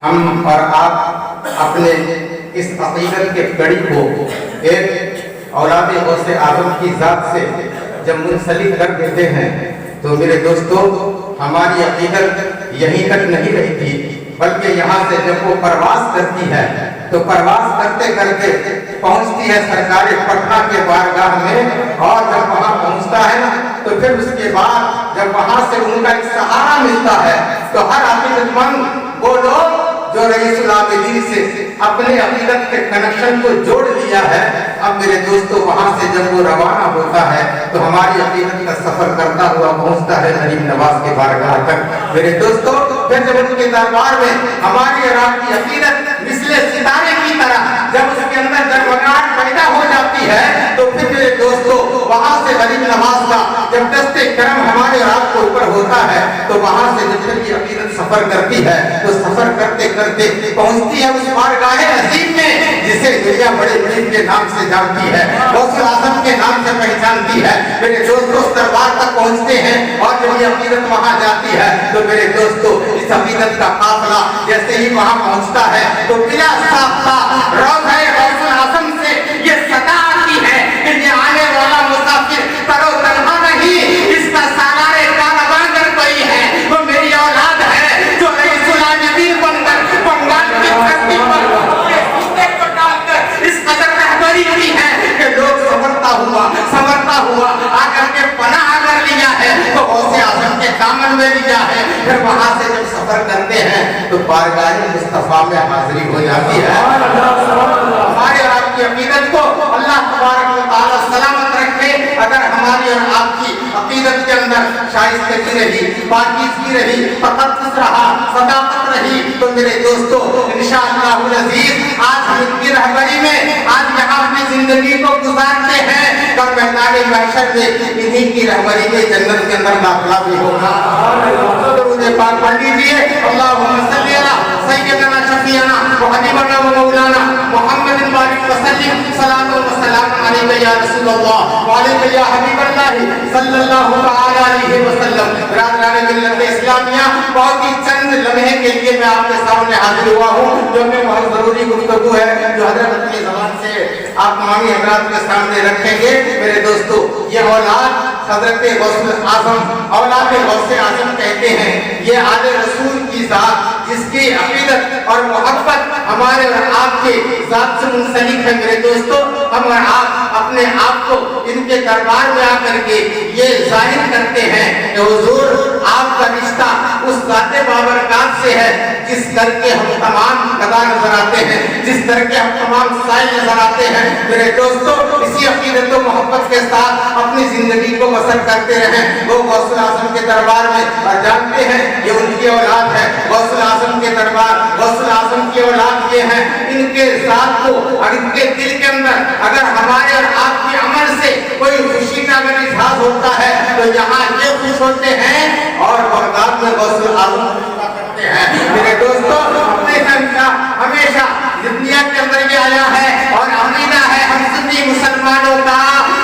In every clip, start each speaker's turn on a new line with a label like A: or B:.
A: ہم اور آپ اپنے اس عقیدت کے کڑی کو ایک اولاد غوث اعظم کی ذات سے جب منسلک کر دیتے ہیں تو میرے دوستو ہماری عقیدت یہیں تک نہیں رہتی، بلکہ یہاں سے جب وہ پرواز کرتی ہے تو پرواز کرتے کرتے پہنچتی ہے سرکار پٹنہ کے بارگاہ میں، اور جب وہاں پہنچتا ہے نا تو پھر اس کے بعد جب وہاں سے ان کا ایک سہارا ملتا ہے تو ہر عقیدت مند وہ لوگ جو رئیس العابدین سے اپنے عقیدت کے کنیکشن کو جوڑ لیا ہے، اب میرے دوستو وہاں سے جب وہ روانہ ہوتا ہے تو ہماری عقیدت کا سفر کرتا ہوا پہنچتا ہے غریب نواز کے بارگاہ تک۔ میرے دوستو پھر جب ان کے دربار میں ہماری اور آپ کی عقیدت مثل ستارے کی طرح جب اس کے اندر جگمگاہٹ پیدا ہو جاتی ہے تو پھر میرے دوستو وہاں سے غریب نواز کا جب دست کرم ہمارے اور آپ کے اوپر ہوتا ہے تو وہاں سے جب یہ عقیدت سفر کرتی ہے تو سفر کرتے کرتے پہنچتی ہے اس بارگاہ عظیم میں جسے دنیا بڑے بڑے کے نام سے جانتی ہے، غوث اعظم کے نام سے پہچانتی ہے۔ میرے دوستو اس دربار تک پہنچتے ہیں اور جب یہ عقیدت وہاں جاتی ہے تو میرے دوستو اس عقیدت کا قافلہ جیسے ہی وہاں پہنچتا ہے تو بلا ساختہ روضہ غوث اعظم سے یہ صدا آتی ہے کہ یہ آنے والا مسافر ترو تنہا نہیں، اس کا سالار کارواں کر کوئی ہے، وہ میری اولاد ہے جو رئیس العابدین بن کر بنگال کی دھرتی پر اپنے سینے کو ڈال کر اس قدر رہبری کی ہے کہ لوگ سنورتا ہوا آ کر کے پناہ کر لیا ہے تو غوث اعظم کے دامن میں لیا ہے۔ پھر وہاں سے جب سفر کرتے ہیں تو بارگاہ مصطفیٰ میں حاضری ہو جاتی ہے۔ ہمارے اور آپ کی عقیدت کو اللہ تبارک و تعالی سلامت رکھے۔ اگر ہماری اور آپ کی عقیدت کے اندر شائستگی رہی، پاکیزگی رہی، تقدس رہا، صداقت رہی تو میرے دوستو انشاءاللہ العزیز آج ہم ان کی رہبری میں آج یہاں اپنی زندگی کو گزارتے ہیں، کل میدان محشر میں انہی کی رہبری میں جنت کے اندر داخلہ بھی ہوگا۔ درود پاک پڑھ لیجیے، اللہم صلی علی سیدنا شفیعنا و حبیبنا و مولانا محمد بارک وسلم، صلاۃ و سلام علیک یا رسول اللہ و علیک یا حبیب اللہ صلی اللہ تعالی علیہ وسلم۔ برادران ملت اسلامیہ، بہت ہی چند لمحے کے لیے میں آپ کے سامنے حاضر ہوا ہوں جو میں بہت ضروری گفتگو ہے جو حضرت اپنی زبان سے آپ تمامی حضرات کے سامنے رکھیں گے۔ میرے دوستو یہ اولاد حضرت غوث اعظم اولاد غوث اعظم کہتے ہیں، یہ آل رسول کی ذات جس کی عقیدت اور محبت ہمارے اور آپ کے ذات سے منسلک ہے۔ میرے دوستو ہم اور آپ اپنے آپ کو ان کے دربار میں آ کر کے یہ ظاہر کرتے ہیں کہ حضور آپ کا رشتہ اس ذات بابرکات سے ہے جس در کے ہم تمام گدا نظر آتے ہیں، جس در کے ہم تمام سائل نظر آتے ہیں۔ میرے دوستو اسی عقیدت و محبت کے ساتھ اپنی زندگی کو بسر کرتے رہیں۔ وہ غوث اعظم کے دربار میں اور جانتے ہیں یہ ان کی اولاد ہے، غوث اعظم کے دربار غوث اعظم کی اولاد یہ ہیں، ان کے ذات کو اور ان کے دل کے اندر اگر ہمارے اور آپ کے عمل سے کوئی خوشی کا اگر اظہار ہوتا ہے تو یہاں یہ خوش ہوتے ہیں اور بغداد میں غوث اعظم کرتے ہیں۔ میرے دوستو اپنے ہمیشہ دنیا کے اندر یہ آیا ہے اور عقیدہ ہے ہم سنی مسلمانوں کا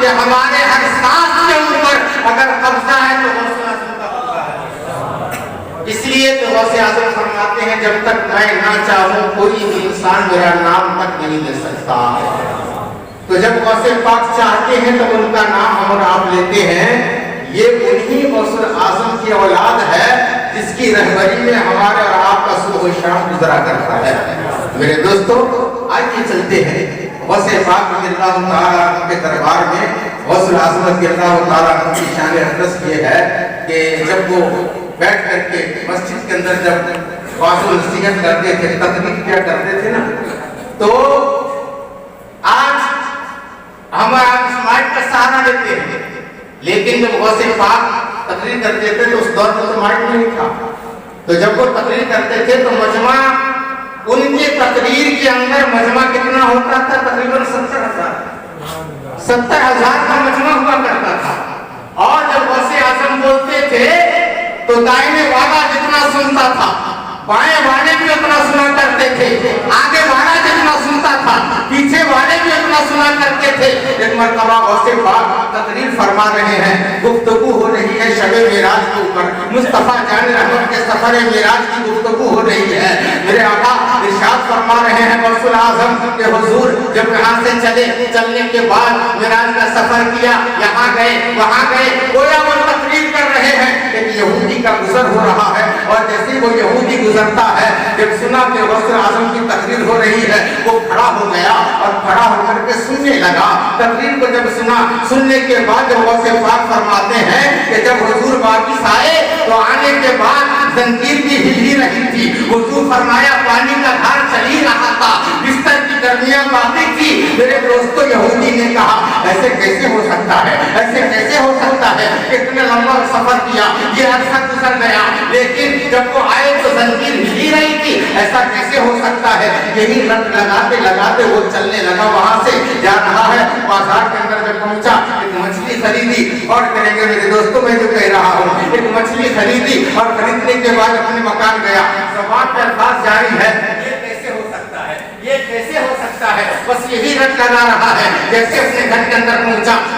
A: کہ ہمارے ہر سانس کے اوپر اگر قبضہ ہے تو غوث اعظم کا قبضہ ہے۔ اس لیے تو غوث اعظم فرماتے ہیں جب تک میں نہ چاہوں کوئی بھی انسان میرا نام تک نہیں لے سکتا۔ تو جب غوث پاک چاہتے ہیں تو ان کا نام ہم اور آپ لیتے ہیں۔ یہ انہی غوث اعظم کی اولاد ہے جس کی رہبری میں ہمارے اور آپ کا صبح و شام گزرا کرتا ہے۔ میرے دوستو آئیے چلتے ہیں غوث پاک رضی اللہ تعالیٰ عنہ کے دربار میں۔ غوث اعظم رضی اللہ تعالیٰ عنہ کی شان اقدس یہ ہے کہ جب وہ بیٹھ کر کے مسجد کے اندر جب واضح نصیحت کرتے تھے، تقریر کیا کرتے تھے نا، تو آج ہمارا اس مائک کا سہارا لیتے ہیں، لیکن جب غوث پاک تقریر کرتے تھے تو اس دور میں تو مائک نہیں تھا، تو جب وہ تقریر کرتے تھے تو مجمع ان کے تقریر کے اندر مجمع کتنا ہوتا تھا؟ تقریباً 70,000 کا مجمع ہوا کرتا تھا۔ اور جب غوث اعظم بولتے تھے تو دائیں والا جتنا سنتا تھا بائیں والے بھی اتنا سنا کرتے تھے، آگے والا جتنا سنتا تھا پیچھے والے بھی اتنا سنا کرتے تھے۔ ایک مرتبہ غوث پاک تقریر فرما رہے ہیں، گفتگو ہو رہی ہے شب معراج کے پر مصطفیٰ جان رحمت کے سفر معراج کی گفتگو ہو رہی ہے۔ میرے آقا ارشاد فرما رہے ہیں غوث الاعظم کہ حضور جب یہاں سے چلنے کے بعد معراج کا سفر کیا، یہاں گئے وہاں گئے، گویا وہ تقریر کر رہے ہیں کہ یہودی کا گزر ہو رہا ہے، اور جیسے وہ یہودی گزرتا ہے جب سنا کہ غوث الاعظم کی تقریر ہو رہی ہے وہ کھڑا ہو گیا اور کھڑا ہو کر کے سننے لگا۔ تقریر کو جب سننے کے بعد جب غوث پاک فرماتے ہیں کہ جب حضور واپس آئے تو آنے کے بعد زنجیر بھی ہل ہی رہی تھی، حضور فرمایا پانی کا دھار چل ہی رہا تھا، بستر کی گرمیاں باقی تھی۔ میرے دوستو یہودی نے کہا ایسے کیسے ہو سکتا ہے، ایسے کیسے ہو سکتا ہے، اتنا لمبا سفر کیا، یہ عرصہ گزر گیا، لیکن جب وہ آئے تو زنجیر ہل ہی رہی تھی، ایسا کیسے ہو سکتا ہے؟ یہی رٹ لگاتے لگاتے وہ چلنے لگا، وہاں سے جا رہا ہے، بازار کے اندر جب پہنچا ایک مچھلی خریدی، اور کہیں گے میرے دوستوں میں جو کہہ رہا ہوں، ایک مچھلی خریدی اور خریدنے کے بعد اپنے مکان گیا، زبان پہ الفاظ جاری ہے یہ کیسے ہو سکتا ہے، یہ کیسے ہو سکتا ہے، بس یہی رٹ لگا رہا ہے۔ جیسے اپنے گھر کے اندر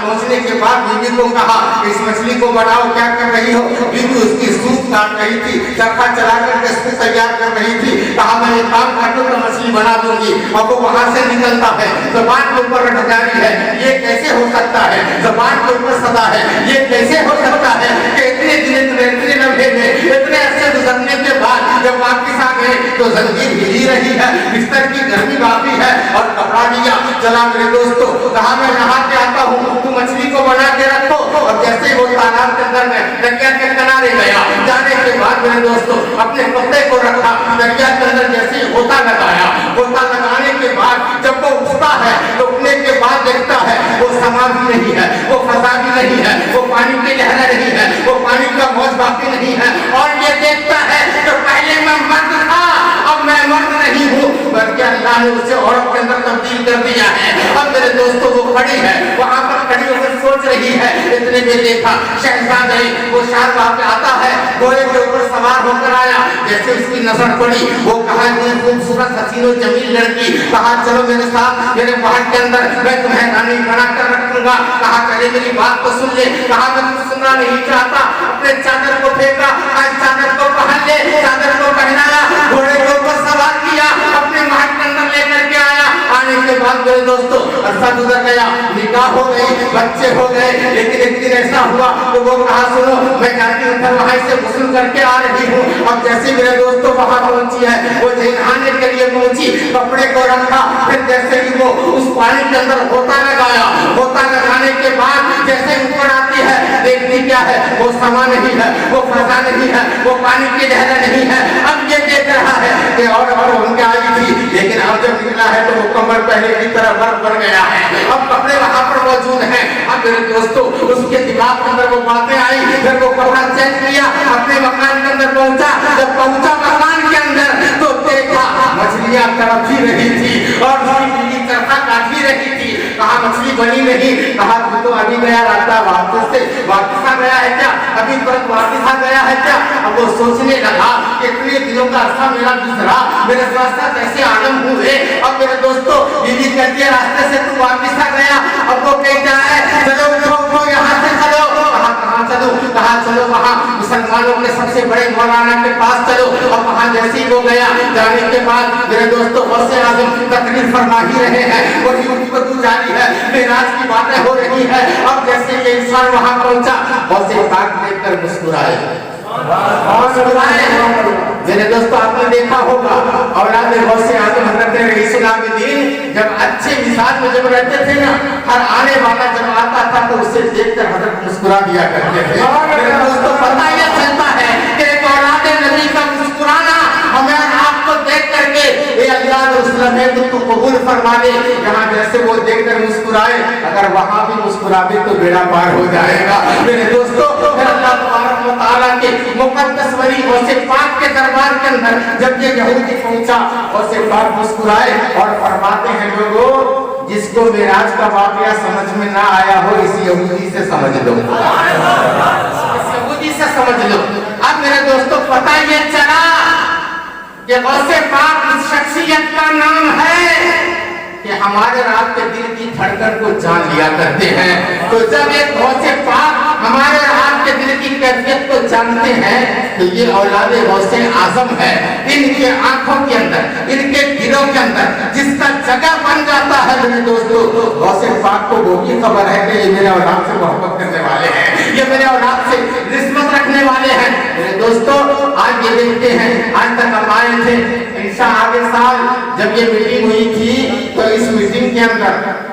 A: پہنچنے کے بعد بیوی کو کہا اس مچھلی کو بناؤ، کیا کر رہی ہو؟ بیوی اس کی سوپ کاٹ رہی تھی، چرخا چلا کر کے اس کو تیار کر رہی تھی، کہا میں یہ کام کاٹوں تو مچھلی بنا دوں گی، اور وہ وہاں سے نکلتا ہے، زبان کے اوپر رٹ جاری ہے یہ کیسے ہو سکتا ہے، زبان کے اوپر صدا ہے یہ کیسے ہو سکتا ہے کہ اتنے لمحے میں اتنے عرصے گزرنے کے بعد جب واپس آ گئے تو زنجیر ہلی رہی ہے، بستر کی گرمی باقی ہے، اور کپڑا لیا چلا میرے دوستو، کہا میں نہا کے آتا ہوں تو مچھلی کو بنا کے رکھو، اور جیسے وہ تالاب کے اندر میں دریا کے کنارے گیا، جانے کے بعد میرے دوستو اپنے کپڑے کو رکھا، دریا کے اندر جیسے ہوتا لگایا، ہوتا لگانے کے بعد جب وہ اٹھتا ہے تو اٹھنے کے بعد دیکھتا ہے وہ سما بھی نہیں ہے، وہ فضا بھی نہیں ہے، وہ پانی کی لہر نہیں ہے، وہ پانی کا موج باقی نہیں ہے، اور یہ دیکھتا ہے کہ پہلے میں مرد تھا اب میں مرد نہیں ہوں، بلکہ اللہ نے اسے عورت کے اندر تبدیل کر دیا ہے۔ اب میرے دوستوں وہ کھڑی ہے، وہاں پر کھڑی ہو کر سوچ رہی ہے، اتنے میں دیکھا شہزادہ وہ شاہ وہاں پہ آتا ہے، گھوڑے کے اوپر سوار ہو کر آیا، جیسے اس کی نظر پڑی وہ کہا اتنی خوبصورت حسین و جمیل لڑکی، کہا چلو میرے ساتھ میرے محل کے اندر میں تمہیں رانی بنا کر رکھوں گا، کہا پہلے میری بات تو سن لے، کہا میں کچھ سننا نہیں چاہتا، اپنے چادر کو پھینکا، آج چادر کو پہن لے، چادر کو پہنایا، گھوڑے کے اوپر سوار کیا، اپنے محل کے اندر لے کر کے آیا۔ آنے کے بعد میرے دوستوں عرصہ گزر گیا، نکاح ہو گئی، بچے ہو گئے، لیکن ایک دن ایسا ہوا کہ وہ کہا سنو میں جاتی ہوں وہاں سے غسل کر کے آ رہی ہوں۔ اب جیسے میرے دوستوں وہاں پہنچی ہے وہ نہانے کے لیے پہنچی، کپڑے کو رکھا، پھر جیسے ہی وہ اس پانی کے اندر ہوتا لگایا، ہوتا لگانے کے بعد جیسے اوپر آتی ہے دیکھتی کیا ہے وہ سما نہیں ہے، وہ فضا نہیں ہے، وہ پانی کی لہر نہیں ہے۔ اب یہ دیکھ رہا ہے کہ اور ان کے آئی تھی، لیکن اب جب نکلا ہے تو وہ کمر پہلے کی طرح برف بن گیا ہے، اب کپڑے وہاں پر موجود ہیں۔ اب میرے دوستوں اس کے دماغ کے اندر وہ باتیں آئی، پھر وہ کپڑا چینج کیا، اپنے مکان کے اندر پہنچا، جب پہنچا مکان کے اندر تو دیکھا مچھلیاں تڑپ ہی رہی تھی اور بلی چرخا کاٹ ہی رہی تھی، کہا مچھلی بنی نہیں، کہا تو ابھی گیا رہتا واپس آ گیا ہے کیا، ابھی ترنت واپس آ گیا ہے کیا۔ اب وہ سوچنے لگا کہ اتنے دنوں کا عرصہ میرا گزرا، میرے راستے کیسے عالم ہوئے۔ اب میرے دوستوں بیوی کہتی ہے راستے سے تو واپس آ گیا، اب وہ کہتا ہے چلو اٹھو یہاں سے چلو، کہاں چلو، کہا چلو وہاں مسلمانوں کے سب سے بڑے مولانا کے پاس چلو۔ اب وہاں جیسے ہی وہ گیا، جانے کے بعد میرے دوستوں غوث اعظم تقریر فرما ہی رہے ہیں، وہی گفتگو جاری ہے، معراج کی باتیں ہو رہی ہیں۔ اب جیسے یہ انسان وہاں پہنچا غوث پاک دیکھ کر مسکرائے، میرے دوستو آپ نے دیکھا ہوگا اولاد غوث اعظم حضرت رئیس العابدین جب اچھے مزاج میں جب رہتے تھے نا، ہر آنے والا جب آتا تھا تو اسے دیکھ کر حضرت مسکرا دیا کرتے تھے۔ میرے دوستو پتہ یہ چلتا ہے کہ ایک اولاد نبی کا مسکرانا ہمیں آپ کو دیکھ کر کے اے اللہ رسول ہے تو قبول فرما لے، یہاں جیسے وہ دیکھ کر مسکرائے اگر وہاں بھی مسکرا دے تو بیڑا پار ہو جائے گا۔ میرے دوستو پھر اللہ تبارک و تعالیٰ کے مقدس ولی غوث پاک کے دربار کے اندر جب یہ یہودی پہنچا، غوث پاک مسکرائے اور فرماتے ہیں لوگوں جس کو معراج کا واقعہ سمجھ میں نہ آیا ہو اس یہودی سے سمجھ لو، اس یہودی سے سمجھ لو۔ اب میرے دوستو پتہ یہ چلا کہ غوث پاک اس شخصیت کا نام ہے کہ ہمارے رات کے دل کی دھڑکن کو جان لیا کرتے ہیں۔ تو جب ایک غوث پاک ہمارے رات کے دل کی کیفیت کو جانتے ہیں کہ یہ اولاد غوث اعظم ہے. ان کے آنکھوں کے اندر, ان کے دلوں کے اندر جس کا جگہ بن جاتا ہے میرے دوستو, غوث پاک کو وہ بھی خبر ہے کہ یہ میرے اولاد سے محبت کرنے والے ہیں, یہ میرے اولاد سے نسبت رکھنے والے ہیں. میرے دوستو آج یہ دیکھتے ہیں, آج تک ہم آئے تھے, انشاء آگے سال جب یہ میٹنگ ہوئی تھی تو اس میٹنگ کے اندر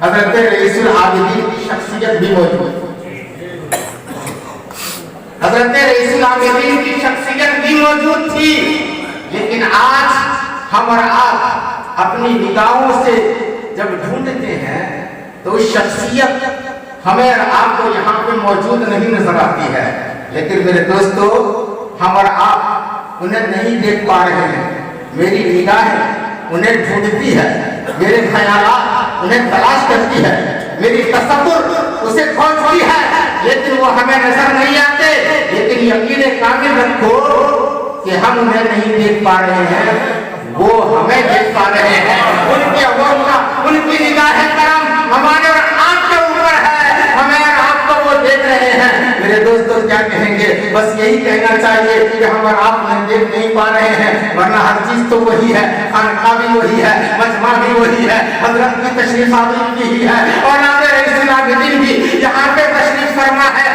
A: حضرت رئیس العابدین کی شخصیت بھی موجود تھی. حضرت رئیس العابدین کی شخصیت بھی موجود تھی. لیکن آج ہم اور آپ اپنی نگاہوں سے جب ڈھونڈتے ہیں تو اس شخصیت ہمیں اور آپ کو یہاں پہ موجود نہیں نظر آتی ہے. لیکن میرے دوستو ہم اور آپ انہیں نہیں دیکھ پا رہے ہیں. میری نگاہیں انہیں ڈھونڈتی ہے, میرے خیالات انہیں تلاش کرتی ہے, میری تصور اسے کھوجتی ہے, لیکن وہ ہمیں نظر نہیں آتے. لیکن یقین کامل رکھو کہ ہم انہیں نہیں دیکھ پا رہے ہیں, وہ ہمیں دیکھ پا رہے ہیں. ان کے ان کی نگاہ کرم ہمارے اور آپ کے اوپر ہے, ہمیں اور آپ کو وہ دیکھ رہے ہیں. میرے دوستوں کیا کہیں گے, بس یہی کہنا چاہیے کہ ہم اور آپ انہیں دیکھ نہیں پا رہے ہیں, ورنہ ہر چیز تو وہی ہے, خانقاہ بھی وہی ہے, مجمع بھی وہی ہے, حضرت کی تشریف آوری بھی ہے, اور اولاد رئیس العابدین بھی یہاں پہ تشریف فرما ہے.